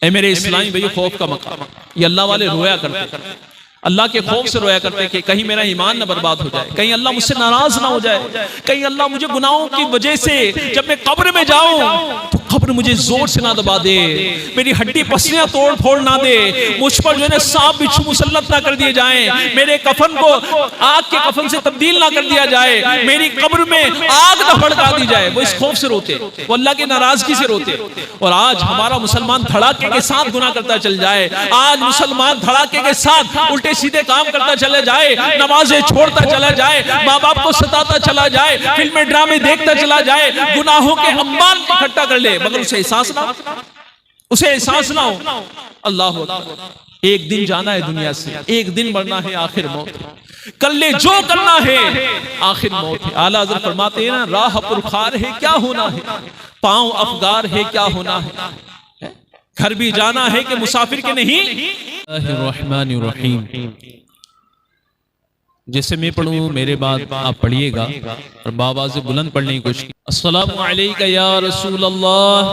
ऐ मेरे इस्लामी भाई, खौफ का मकाम ये अल्लाह वाले रोया करते, अल्लाह के खौफ से रोया करते कि कहीं मेरा ईमान न बर्बाद हो जाए, कहीं अल्लाह मुझसे नाराज ना हो जाए, कहीं अल्लाह मुझे गुनाहों की वजह से जब मैं कब्र में जाऊं तो कब्र मुझे जोर से ना दबा दे, मेरी हड्डी पसलियां तोड़ फोड़ ना दे, मुझ पर जो है सांप बिच्छू मुसल्लत ना कर दिए जाएं, मेरे कफन को आग के कफन से तब्दील ना कर दिया जाए, मेरी कब्र में आग ना भड़का दी जाए। वो इस खौफ से रोते, वो अल्लाह की नाराजगी से रोते। और आज हमारा मुसलमान धड़ाके के साथ गुनाह करता चल जाए, आज मुसलमान धड़ाके के साथ उल्टे सीधे काम करता चला जाए, नमाजें छोड़ता चला जाए, माँ बाप को सताता चला जाए, फिल्में ड्रामे देखता चला जाए, गुनाहों के अंबार इकट्ठा कर ले, मगर उसे एहसास ना हो, उसे एहसास ना हो। अल्लाह अकबर। एक दिन जाना है दुनिया से, एक दिन मरना है, आखिर मौत। कर ले जो करना है, आखिर मौत है। आला हज़रत फरमाते हैं ना, राह पुरखार है क्या होना है, पांव अफगार है क्या होना है, घर भी जाना है कि मुसाफिर के नहीं। रहमानिर्रहीम। जैसे मैं पढ़ूं मेरे बाद आप पढ़िएगा और बाबा से बुलंद पढ़ने की कोशिश। अस्सलामु अलैका या रसूल अल्लाह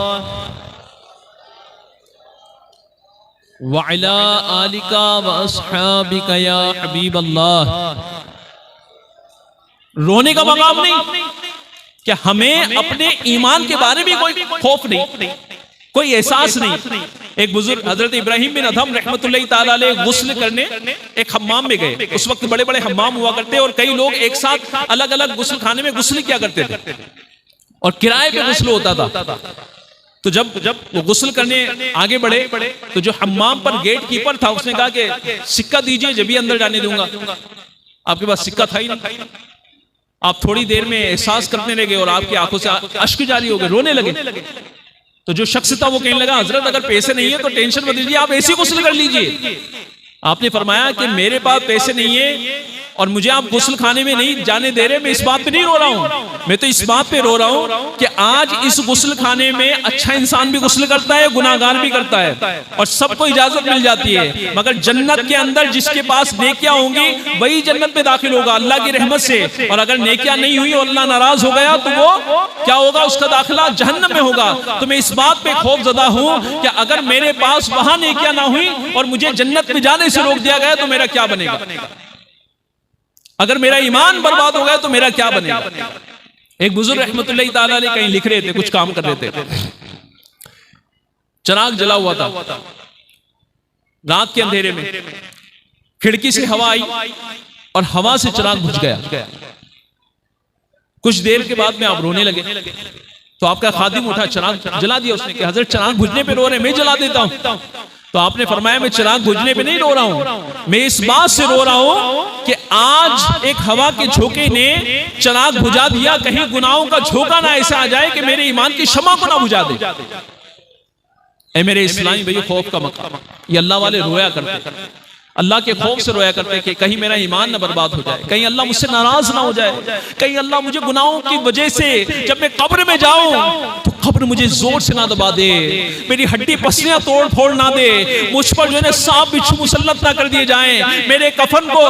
व अला आलिका व अस्हाबिका या हबीब अल्लाह। रोने का मकाम नहीं कि हमें अपने ईमान के बारे में कोई खौफ नहीं, कोई एहसास नहीं। एक बुजुर्ग हजरत इब्राहिम बिन अदहम रहमतुल्लाहि ताला अलैह गुस्ल करने एक हम्माम में गए। उस वक्त बड़े बड़े हम्माम हुआ करते और कई लोग एक साथ अलग अलग गुस्ल खाने में गुस्ल किया करते थे और किराए पे गुस्ल होता था। तो जब वो गुस्ल करने आगे बढ़े तो जो हम्माम पर गेट कीपर था उसने कहा कि सिक्का दीजिए जब भी अंदर जाने दूंगा। आपके पास सिक्का था ही नहीं। आप थोड़ी देर में एहसास करने लगे और आपकी आंखों से अश्क जारी हो गए, रोने लगे। तो जो शख्स था वो कहने लगा, हजरत अगर पैसे नहीं है तो टेंशन मत लीजिए, आप ऐसे गुस्ल कर लीजिए। आपने फरमाया कि मेरे पास पैसे नहीं है और मुझे आप गुस्ल खाने में नहीं जाने दे रहे, मैं इस बात पे नहीं रो रहा हूँ, मैं तो इस बात पे रो रहा हूँ कि आज इस गुस्ल खाने में अच्छा इंसान भी गुस्ल करता है, गुनाहगार भी करता है और सबको इजाजत मिल जाती है। मगर जन्नत के अंदर जिसके पास नेकियां होंगी वही जन्नत में दाखिल होगा अल्लाह की रहमत से, और अगर नेकियां नहीं हुई और अल्लाह नाराज हो गया तो वो क्या होगा, उसका दाखिला जहन्नम में होगा। तो मैं इस बात पे खौफजदा हूँ कि अगर मेरे पास वहां नेकियां ना हुई और मुझे जन्नत में जाने से रोक दिया गया तो मेरा क्या बनेगा, अगर मेरा ईमान बर्बाद हो गया तो मेरा क्या बनेगा। एक बुजुर्ग रहमतुल्लाहि ताला अलैह कहीं लिख रहे थे, कुछ काम कर रहे थे, चिराग जला हुआ था, रात के अंधेरे में खिड़की से हवा आई और हवा से चिराग बुझ गया। कुछ देर के बाद में आप रोने लगे तो आपका खादिम उठा, चिराग जला दिया उसने कि हजरत चिराग बुझने पे रो रहे, मैं जला देता हूं। तो आपने फरमाया मैं चिराग बुझने पे नहीं रो रहा हूं, मैं इस बात से रो रहा हूं कि आज एक हवा के झोंके ने चिराग बुझा दिया, कहीं गुनाहों का झोंका ना ऐसा आ जाए कि मेरे ईमान की शमा को ना बुझा दे। ऐ मेरे इस्लामी भाई, खौफ का मकाम ये अल्लाह वाले रोया करते, अल्लाह के खौफ से रोया करते कि कहीं मेरा ईमान न बर्बाद हो जाए, कहीं अल्लाह मुझसे नाराज ना हो जाए, कहीं अल्लाह मुझे गुनाहों की वजह से जब मैं कब्र में जाऊं तो कब्र मुझे जोर से ना दबा दे, मेरी हड्डी पसलियां तोड़ फोड़ ना दे, मुझ पर जो है सांप बिच्छू मुसल्लत ना कर दिए जाएं, मेरे कफन को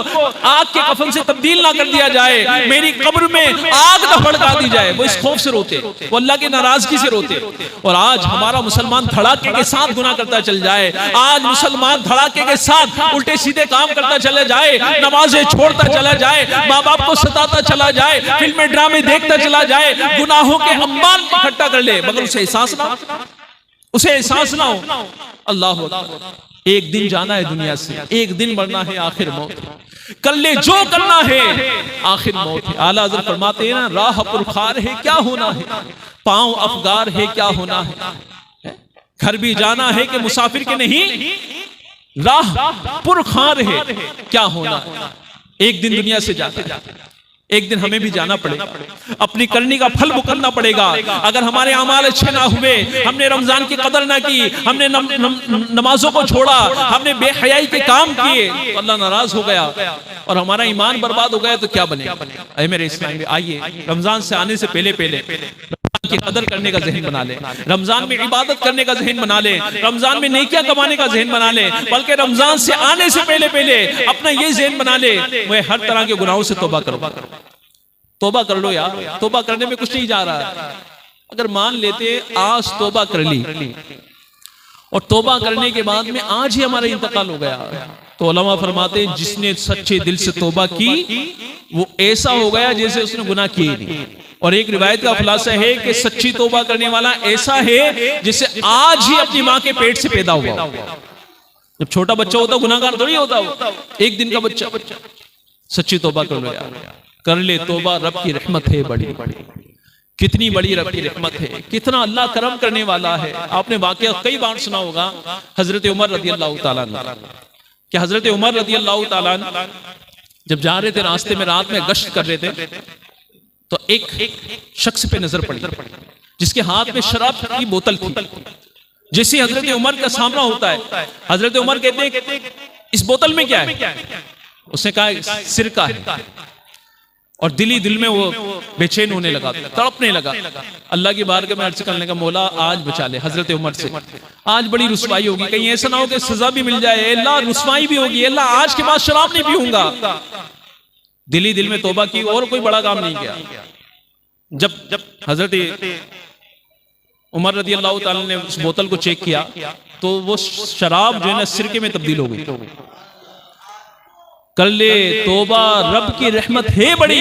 आग के कफन से तब्दील ना कर दिया जाए, मेरी कब्र में आग ना भड़का दी जाए। वो इस खौफ से रोते, वो अल्लाह की नाराजगी से रोते। और आज हमारा मुसलमान धड़ाके के साथ गुनाह करता चल जाए, आज मुसलमान धड़ाके के साथ उल्टे सीधे काम करता चला जाए, नमाजें छोड़ता चला जाए, माँ बाप को सताता चला जाए, फिल्में ड्रामे देखता चला जाए, गुनाहों के अंबार इकट्ठा कर ले, मगर उसे एहसास ना हो, उसे एहसास ना हो। अल्लाह अकबर। एक दिन जाना है दुनिया से, एक दिन मरना है, आखिर मौत। कर ले जो करना है, आखिर मौत है। आला हज़रत फरमाते हैं ना, राह पुरखार है क्या होना है, पांव अफगार है क्या होना है, घर भी जाना है कि मुसाफिर के नहीं, राह पुरखार है क्या होना है। एक दिन दुनिया से जाते एक दिन हमें भी जाना पड़ेगा, अपनी करनी का फल भुगतना पड़ेगा। अगर हमारे अमाल अच्छे ना हुए, हमने रमजान की कदर ना की, हमने नमाजों को छोड़ा, हमने बेहयाई के काम किए तो अल्लाह नाराज हो गया और हमारा ईमान बर्बाद हो गया तो क्या बनेगा। ऐ मेरे इस्लाम, आइए रमजान से आने से पहले की कदर करने का जहन बना ले, रमजान में इबादत करने का जहन बना ले, रमजान में नेकियां कमाने का जहन बना ले, बल्कि रमजान से आने से पहले अपना ये जहन बना ले, मैं हर तरह के गुनाहों से तौबा करो। तौबा कर लो यार, तौबा करने में कुछ नहीं जा रहा है। अगर मान लेते आज तौबा कर ली और तौबा करने के बाद में आज ही हमारा इंतकाल हो गया। तो उलमा फरमाते हैं जिसने सच्चे दिल से तौबा की वो ऐसा हो गया जैसे उसने गुनाह किए नहीं। और एक रिवायत का खुलासा है कि सच्ची तौबा करने वाला ऐसा है जैसे आज ही अपनी माँ के पेट से पैदा हुआ। जब छोटा बच्चा होता गुनाहगार थोड़ी होता वो, एक दिन का बच्चा। सच्ची तौबा कर लो यार, कर ले तौबा, रब की रहमत है बड़ी। कितनी बड़ी रब की रहमत है, कितना अल्लाह करम करने वाला है। आपने वाकया कई बार सुना होगा हजरत उमर रदी अल्लाह तआला अन्हु, कि हजरत उमर रदी अल्लाह तआला अन्हु जब जा रहे थे रास्ते में, रात में गश्त कर रहे थे, तो एक शख्स पे नजर पड़ी जिसके हाथ में शराब की बोतल थी। जैसे हजरत उमर का सामना होता है, हजरत उमर कहते हैं इस बोतल में क्या है? उसने कहा सिरका है। और दिल में वो बेचैन होने लगा, तड़पने लगा। अल्लाह की बारगाह में अर्ज करने का, मौला आज बचा ले हजरत उमर से, आज बड़ी रुसवाई होगी, कहीं ऐसा ना हो कि सजा भी मिल जाए, अल्लाह रुसवाई भी होगी, अल्लाह आज के बाद शराब नहीं पीऊंगा। दिल में तौबा की और कोई बड़ा काम नहीं किया। जब हजरत उमर रदी अल्लाह ताला ने उस बोतल को चेक किया तो वो शराब जो है ना सिरके में तब्दील हो गई। कर ले तौबा, रब की रहमत है बड़ी।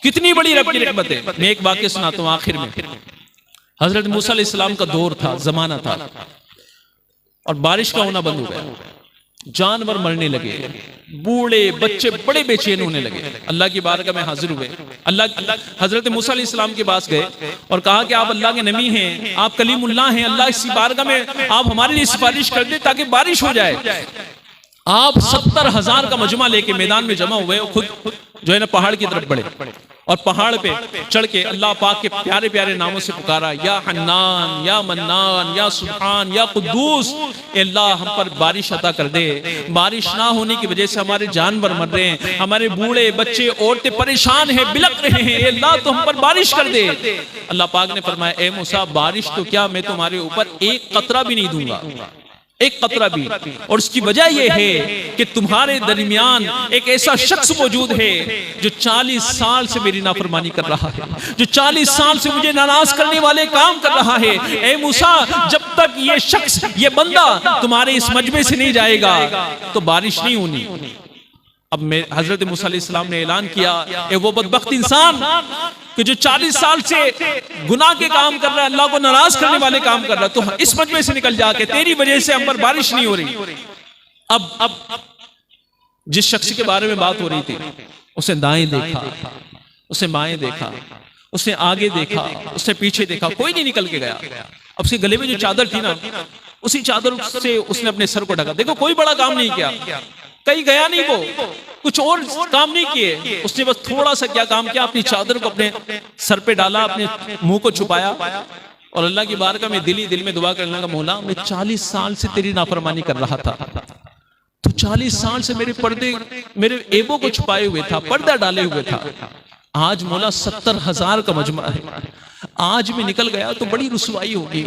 कितनी बड़ी रब की रहमत है। मैं एक वाक्य सुनाता हूं आखिर में। हजरत मूसा अलैहिस्सलाम का दौर था, जमाना था, और बारिश का होना बंद हो गया, जानवर मरने लगे, बूढ़े बच्चे बड़े बेचैन होने लगे। अल्लाह की बारगाह में हाजिर हुए। अल्लाह हजरत मूसा अलैहिस्सलाम के पास गए और कहा कि आप अल्लाह के नबी हैं, आप कलीमुल्लाह हैं, अल्लाह इसी बारगाह में आप हमारे लिए सिफारिश कर दे ताकि बारिश हो जाए। आप 70,000 का मजमा लेके मैदान में जमा हुए, खुद जो है ना पहाड़ की तरफ बढ़े और पहाड़ पे चढ़ के अल्लाह पाक के प्यारे प्यारे नामों से पुकारा, या हन्नान, या मन्नान, या सुब्हान, या कुद्दूस, अल्लाह हम पर बारिश अता कर दे। बारिश ना होने की वजह से हमारे जानवर मर रहे हैं, हमारे बूढ़े बच्चे औरतें परेशान हैं, बिलक रहे हैं, अल्लाह तो हम पर बारिश कर दे। अल्लाह पाक ने फरमाया, ए मूसा बारिश तो क्या, मैं तुम्हारे ऊपर एक कतरा भी नहीं दूंगा, एक कतरा भी। और उसकी वजह यह है कि तुम्हारे दरमियान एक ऐसा शख्स मौजूद है जो 40 साल से मेरी नाफरमानी कर रहा है, जो 40 साल से मुझे नाराज करने वाले काम कर रहा है। ए मूसा, जब तक ये शख्स, ये बंदा तुम्हारे इस मजमे से नहीं जाएगा तो बारिश नहीं होनी। अब हजरत मूसा अलैहिस्सलाम ने ऐलान किया, ए वो बदबख्त इंसान कि जो 40 साल से गुनाह के काम कर रहा है, अल्लाह को नाराज करने वाले काम कर रहा है, तो इस मजमे से निकल जाके, तेरी वजह से हम पर बारिश नहीं हो रही। अब जिस शख्स के बारे में बात हो रही थी, उसे दाएं देखा, उसे बाएं देखा, उसने आगे देखा, उसने पीछे देखा, कोई नहीं निकल के गया। अब उसके गले में जो चादर थी ना, उसी चादर से उसने अपने सर को ढका। देखो कोई बड़ा काम नहीं किया, कहीं गया नहीं, वो कुछ और काम नहीं किए, उसने बस थोड़ा सा क्या काम किया, अपनी चादर को अपने सर पे डाला, अपने मुंह को छुपाया और अल्लाह की बारगाह में दिल में दुआ करने लगा, मौला मैं 40 साल से तेरी नाफरमानी कर रहा था, तो 40 साल से मेरे पर्दे, मेरे ऐबों को छुपाए हुए था, पर्दा डाले हुए था। आज मौला 70,000 का मजमा है, आज मैं निकल गया तो बड़ी रुसवाई होगी,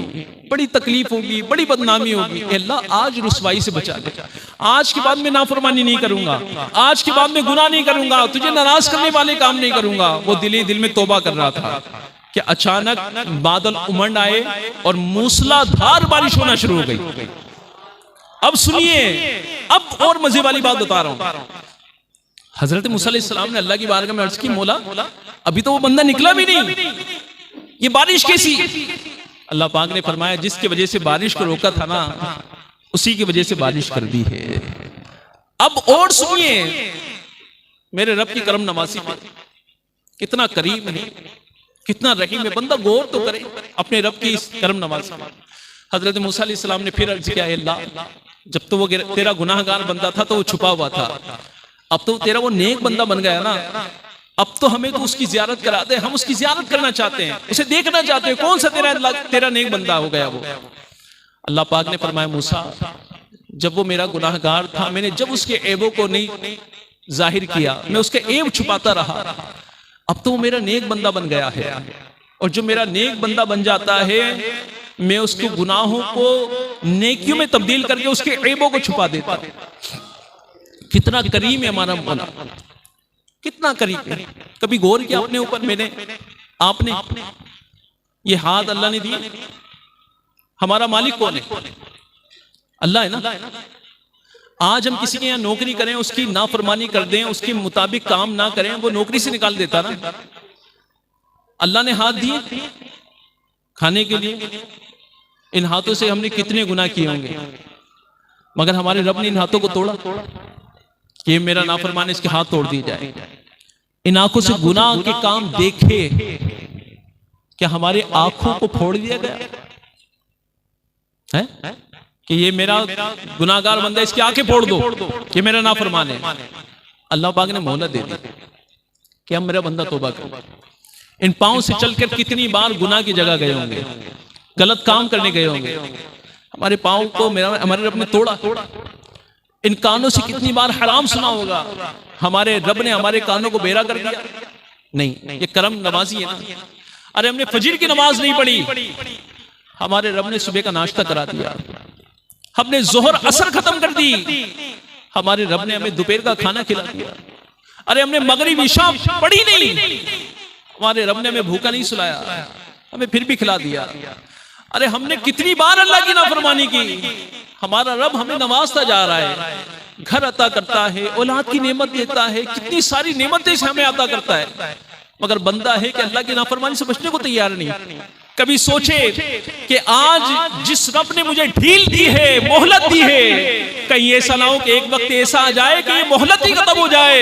बड़ी तकलीफ होगी, बड़ी बदनामी होगी। अल्लाह आज रुसवाई से बचा ले, आज के बाद मैं नाफरमानी नहीं करूंगा, आज के बाद मैं गुनाह नहीं करूंगा, तुझे नाराज करने वाले काम नहीं करूंगा। वो दिल में तौबा कर रहा था कि अचानक बादल उमड़ आए और मूसलाधार बारिश होना शुरू हो गई। अब सुनिए, अब और मजे वाली बात बता रहा हूं। हजरत मूसा अलैहिस्सलाम ने अल्लाह की बारगाह में अर्ज की, मौला अभी तो वो बंदा निकला भी नहीं, ये बारिश कैसी? अल्लाह पाक ने फरमाया, जिसकी वजह से बारिश को रोका था ना, उसी की वजह से बारिश कर दी है। अब और सुनिए, मेरे रब की करम नवासी पे कितना करीम है, कितना रहीम है। बंदा गौर तो करे अपने रब की करम नवासी। हजरत मूसा अलैहिस्सलाम ने फिर अर्ज किया, अल्लाह जब तो वो तेरा गुनाहगार बंदा था तो वो छुपा हुआ था, अब तो तेरा वो नेक बंदा बन गया ना, अब तो हमें तो उसकी जियारत करा दे, हम उसकी जियारत करना चाहते हैं, उसे देखना चाहते हैं, कौन सा तेरा नेक बंदा हो गया वो। अल्लाह पाक ने फरमाया, मूसा जब वो मेरा गुनाहगार था, मैंने जब उसके ऐबों को नहीं जाहिर किया, मैं उसके ऐब छुपाता रहा, अब तो वो मेरा नेक बंदा बन गया है। और जो मेरा नेक बंदा बन जाता है, मैं उसके गुनाहों को नेकियों में तब्दील करके उसके ऐबों को छुपा देता हूं। कितना करीम है हमारा मौला, कितना करीम है। कभी गौर किया अपने ऊपर? मैंने, आपने, ये हाथ अल्लाह ने दिए, हमारा मालिक कौन है? अल्लाह है ना। आज हम किसी के यहाँ नौकरी करें, उसकी नाफरमानी कर दें, उसके मुताबिक काम ना करें, वो नौकरी से निकाल देता ना। अल्लाह ने हाथ दिए खाने के लिए, इन हाथों से हमने कितने गुनाह किए होंगे, मगर हमारे रब ने इन हाथों को तोड़ा कि मेरा नाफरमान है, इसके हाथ तोड़ दिए जाए। इन आंखों से गुनाह के काम देखे, क्या हमारे आंखों को फोड़ दिया गया है कि ये मेरा गुनाहगार बंदा है, इसकी आंखें फोड़ दो, ये मेरा नाफरमान है। अल्लाह पाक ने मोहलत दे दी कि अब मेरा बंदा तौबा करे। इन पांव से चलकर कितनी बार गुनाह की जगह गए होंगे, गलत काम करने गए होंगे, हमारे पांव को हमारे रब ने तोड़ा। इन कानों से कितनी बार हराम सुना होगा, हमारे रब ने हमारे कानों को बेरा कर दिया। नहीं, ये करम नवाजी है ना। अरे हमने फजर की नमाज नहीं पढ़ी, हमारे रब ने सुबह का नाश्ता करा दिया। हमने जोहर असर खत्म कर दी, हमारे रब ने हमें दोपहर का खाना खिला दिया। अरे हमने मगरिब इशा पढ़ी नहीं, हमारे रब ने हमें भूखा नहीं सुलाया, हमें फिर भी खिला दिया। अरे हमने कितनी बार अल्लाह की नाफरमानी की, हमारा रब हमें नवाजता जा रहा है, घर अता करता है, औलाद की नेमत देता है, कितनी सारी नेमतें से हमें अता करता है, मगर बंदा है कि अल्लाह की नाफरमानी से बचने को तैयार नहीं। कभी सोचे कि आज जिस रब ने मुझे ढील दी है, मोहलत दी है, कहीं ऐसा ना हो कि एक वक्त ऐसा आ जाए कि ये मोहलत ही खत्म हो जाए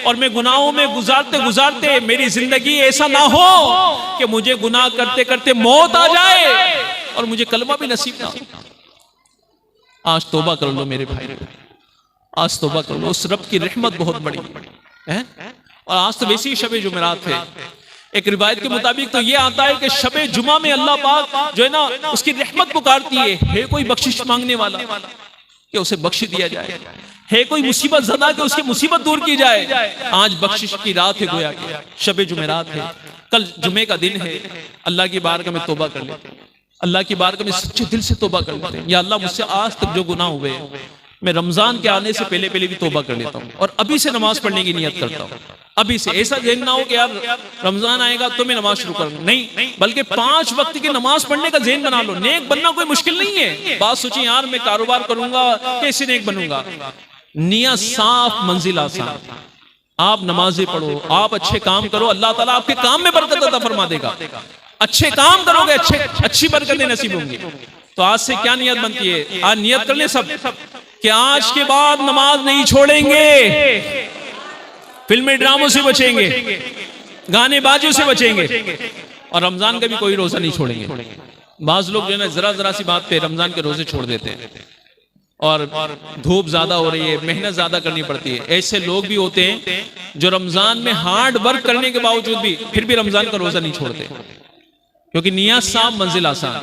और मैं गुनाहों में गुजारते गुजारते मेरी जिंदगी ऐसा ना हो कि मुझे गुनाह करते करते मौत आ जाए और मुझे कलमा भी नसीब ना हो। आज तौबा कर लो मेरे भाई, आज तौबा कर लो, उस रब की रहमत बहुत बड़ी है। और आज तो वैसी ही शबे जुमेरात है। एक रिवायत के मुताबिक तो ये आता है कि शबे जुमा में अल्लाह पाक जो है ना उसकी रहमत पुकारती है कोई बख्शिश मांगने वाला कि उसे बख्श दिया जाए, है कोई मुसीबत ज़दा कि उसकी मुसीबत दूर की जाए। आज बख्शिश की रात है, गोया कि शबे जुमेरात है, कल जुमे का दिन है। अल्लाह की बारगाह में तौबा कर लेते हैं, अल्लाह की बारगाह में सच्चे दिल से तौबा कर लेते हैं। या अल्लाह मुझसे आज तक जो गुनाह हुए मैं रमजान के आने से पहले पहले भी तौबा कर लेता हूँ और अभी से नमाज पढ़ने की नियत करता हूँ। अभी से ऐसा ज़हन ना हो कि यार रमजान आएगा तो मैं नमाज शुरू करूँ, नहीं, बल्कि 5 वक्त की नमाज पढ़ने का ज़हन बना लो। नेक बनना कोई मुश्किल नहीं है। बात सोचिए यार मैं कारोबार करूंगा कैसे नेक बनूंगा, नियत साफ मंजिल आसान। आप नमाजें पढ़ो, आप अच्छे काम करो, अल्लाह ताला आपके काम में बरकत अता फरमा देगा। अच्छे काम करोगे अच्छी बरकतें नसीब होंगी। तो आज से क्या नियत बनती है? आज नियत कर ले सब कि आज के बाद नमाज नहीं छोड़ेंगे, फिल्मी ड्रामों से बचेंगे, गाने बाजियों से बचेंगे और रमजान का भी कोई रोजा नहीं छोड़ेंगे। बाज लोग जो है ना जरा सी बात पे रमजान के रोजे छोड़ देते हैं और धूप ज्यादा हो रही है, मेहनत ज्यादा करनी पड़ती है। ऐसे लोग भी होते हैं जो रमजान में हार्ड वर्क करने के बावजूद भी फिर भी रमजान का रोजा नहीं छोड़ते, क्योंकि नियत साफ मंजिल आसान।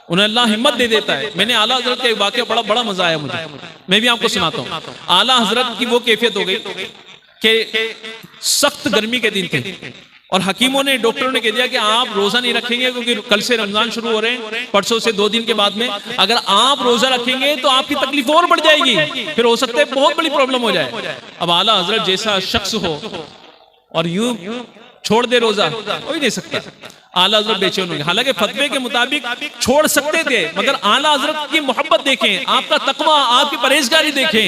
उन्हें अल्लाह हिम्मत दे देता है। मैंने आला हजरत का एक वाकया बड़ा मजा आया मुझे, मैं भी आपको सुनाता हूँ। आला हजरत की वो कैफियत हो गई कि सख्त गर्मी के दिन थे और हकीमों ने, डॉक्टरों ने कह दिया कि आप रोजा नहीं रखेंगे क्योंकि कल से रमजान शुरू हो रहे हैं, परसों से 2 दिन के बाद में अगर आप रोजा रखेंगे तो आपकी तकलीफ और बढ़ जाएगी, फिर हो सकता है बहुत बड़ी प्रॉब्लम हो जाए। अब आला हजरत जैसा शख्स हो और यूं छोड़ दे रोजा, हो ही नहीं सकता। आला हजरत बेचैन होंगे। हालांकि फतवे के मुताबिक छोड़ सकते थे, मगर आला हजरत की मोहब्बत देखें, आपका तकवा, आपकी परहेजगारी देखें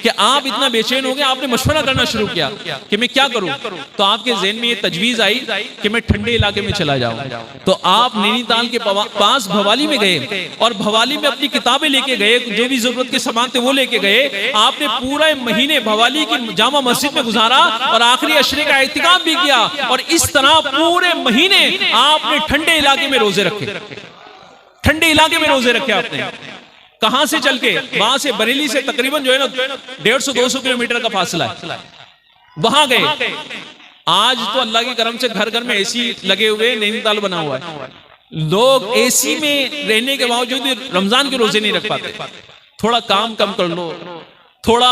कि आप इतना बेचैन हो गए। आपने मशवरा करना शुरू किया कि मैं क्या करूं, तो आपके ज़हन में ये तजवीज़ आई कि मैं ठंडे इलाके में चला जाऊं। तो आप नैनीताल के पास भवाली में गए और भवाली में अपनी किताबें लेके गए, जो भी जरूरत के सामान थे वो लेके गए। आपने पूरा महीने भवाली की जामा मस्जिद में गुजारा और आखिरी अशरे का एहतिकाफ भी किया और इस तरह पूरे महीने आपने ठंडे इलाके में रोजे रखे। ठंडे इलाके में रोजे रखे आपने। कहां से चल के? वहां से बरेली से तकरीबन जो है ना 150-200 किलोमीटर का फासला है, वहां गए। आज तो अल्लाह के करम से घर घर में एसी लगे हुए, नैनीताल बना हुआ है। लोग एसी में रहने के बावजूद भी रमजान के रोजे नहीं रख पाते। थोड़ा काम कम कर लो, थोड़ा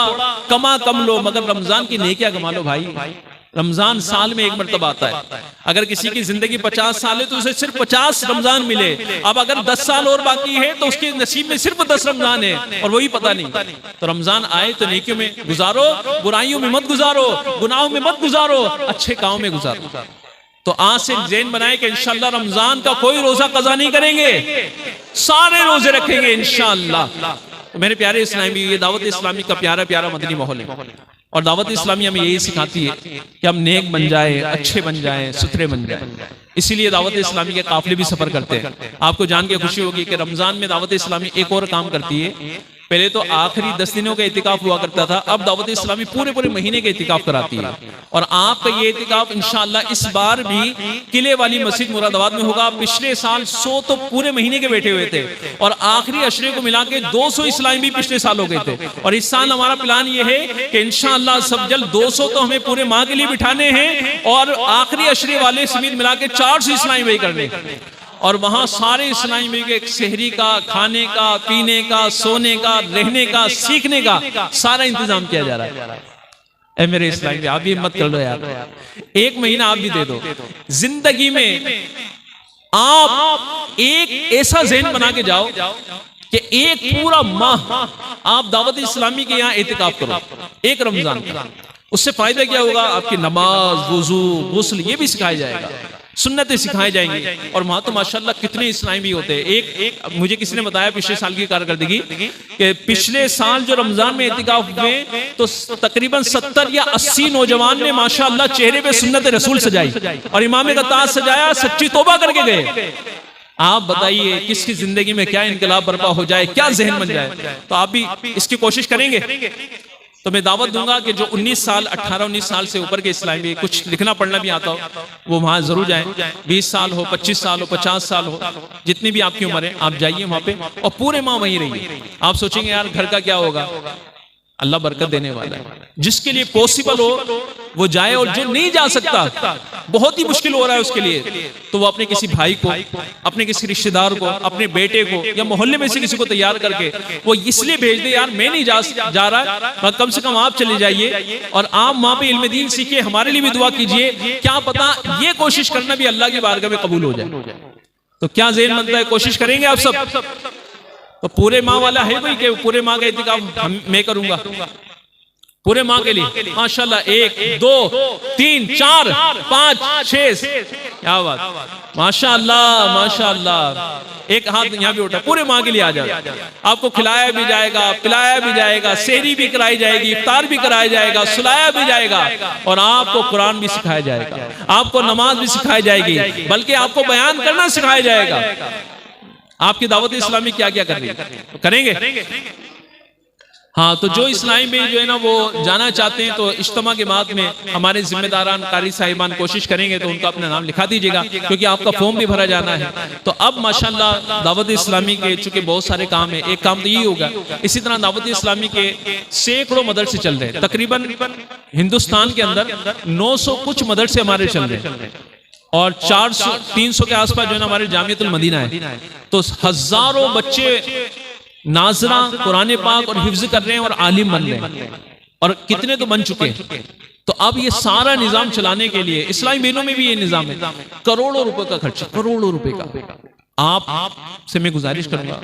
कम लो, मगर रमजान की नेकियां कमा लो भाई। रमजान साल में एक मरतबा आता है। अगर किसी की जिंदगी 50 साल है तो उसे सिर्फ 50 रमजान मिले। अब अगर 10 साल और बाकी है तो उसके नसीब में सिर्फ 10 रमजान है और वही पता नहीं। तो रमजान आए तो नेकियों में गुजारो, बुराइयों में मत गुजारो, गुनाहों में मत गुजारो, अच्छे कामों में गुजारो। तो आज से ज़हन बनाए कि इंशाअल्लाह रमजान का कोई रोजा कज़ा नहीं करेंगे, सारे रोजे रखेंगे इंशाअल्लाह। तो मेरे प्यारे इस्लामी, ये दावत इस्लामी का प्यारा प्यारा मदनी माहौल है और दावत इस्लामी हमें यही सिखाती है कि हम नेक बन जाए, अच्छे बन जाए, सुथरे बन जाए। इसीलिए दावत इस्लामी के काफिले भी सफर करते हैं। आपको जान के खुशी होगी कि रमजान में दावत इस्लामी एक और काम करती है। पहले तो आखिरी 10 दिनों का इतिकाफ हुआ करता था, अब दावत इस्लामी पूरे पूरे महीने के इतिकाफ कराती है। और आपका ये इतिकाफ इंशाअल्लाह इस बार भी किले वाली मस्जिद मुरादाबाद में होगा। पिछले साल 100 तो पूरे महीने के बैठे हुए थे और आखिरी अशरे को मिला के 200 इस्लामी भी पिछले साल हो गए थे। और इस साल हमारा प्लान ये है कि इंशाअल्लाह सब जल्द 200 तो हमें पूरे माह के लिए बिठाने हैं और आखिरी अशरे वाले समेत मिला के 400 इस्लामी भाई करने और वहां सारे इस्लामी के सहरी का, खाने का, पीने का, सोने का, रहने का, सीखने का सारा इंतजाम किया जा रहा है। ऐ मेरे इस्लामी, आप भी हिम्मत कर लो यार, एक महीना आप भी दे दो। जिंदगी में आप एक ऐसा ज़हन बना के जाओ कि एक पूरा माह आप दावत इस्लामी के यहाँ एतिकाफ करो, एक रमजान का। उससे फायदा क्या होगा? आपकी नमाज, वुजू, गुस्ल ये भी सिखाया जाएगा, सुन्नतें सिखाई जाएंगी। और वहां तो माशाल्लाह कितने इस्लामी होते हैं। एक मुझे किसी ने बताया पिछले साल की कारकर्दगी कि पिछले साल जो रमजान में एतिकाफ हुए तो तकरीबन 70 या 80 नौजवान ने माशाल्लाह चेहरे पे सुन्नत रसूल सजाई और इमाम का ताज सजाया, सच्ची तौबा करके गए। आप बताइए किसकी जिंदगी में क्या इनकलाब बर्पा हो जाए, क्या जहन बन जाए। तो आप भी इसकी कोशिश करेंगे तो मैं दावत दूंगा कि जो 19 साल 18-19 साल से ऊपर के इस्लामी कुछ लिखना पढ़ना भी आता हो वो वहां जरूर जाएं। 20 साल हो, 25 साल हो, 50 साल हो, जितनी भी आपकी उम्र है आप जाइए वहां पे और पूरे माह वहीं रहिए। आप सोचेंगे यार घर का क्या होगा, अल्लाह बरकत देने वाला है। जिसके लिए पॉसिबल हो वो जाए और जो नहीं जा सकता, बहुत ही मुश्किल हो रहा है उसके लिए, तो वो अपने किसी भाई को, अपने किसी रिश्तेदार को, अपने बेटे को या मोहल्ले में से किसी को तैयार करके वो इसलिए भेज दे, यार मैं नहीं जा रहा, कम से कम आप चले जाइए और आप वहां पे इल्म दीन सीखिए, हमारे लिए भी दुआ कीजिए, क्या पता ये कोशिश करना भी अल्लाह की बारगाह में कबूल हो जाए। तो क्या ज़हन बनता है, कोशिश करेंगे आप सब? तो पूरे माह वाला है कोई कि पूरे माह का इतिकाफ मैं करूंगा पूरे माह के लिए? माशाल्लाह, 1 2 3 4 5 6, क्या बात, माशाल्लाह माशाल्लाह। एक हाथ यहाँ भी उठा, पूरे माह के लिए आ जाए। आपको खिलाया भी जाएगा, पिलाया भी जाएगा, सहरी भी कराई जाएगी, इफ्तार भी कराया जाएगा, सुलाया भी जाएगा और आपको कुरान भी सिखाया जाएगा, आपको नमाज भी सिखाई जाएगी, बल्कि आपको बयान करना सिखाया जाएगा। आपकी दावत इस्लामी क्या क्या कर रही है, तो करेंगे। हाँ, तो जो इस्लामी में जो है ना वो जाना चाहते हैं तो इज्तिमा के बाद में हमारे जिम्मेदारान कारी साहिबान कोशिश करेंगे तो उनका अपना नाम लिखा दीजिएगा, क्योंकि आपका फॉर्म भी भरा जाना है। तो अब माशाल्लाह दावत इस्लामी के चूंकि बहुत सारे काम है, एक काम तो यही होगा। इसी तरह दावत इस्लामी के सैकड़ों मदरसे चल रहे हैं, तकरीबन हिंदुस्तान के अंदर 900 कुछ मदरसे हमारे चल रहे हैं और 400-300 के आसपास जो है ना हमारे जामियतुल मदीना है। तो हजारों बच्चे नाजरा कुरान पाक और हिफ्ज कर रहे हैं और आलिम बन रहे हैं और कितने तो बन चुके हैं। तो अब ये सारा निजाम चलाने के लिए इस्लामी बहनों में भी ये निजाम है, करोड़ों रुपए का खर्चा, करोड़ों रुपए का। आप से मैं गुजारिश करूंगा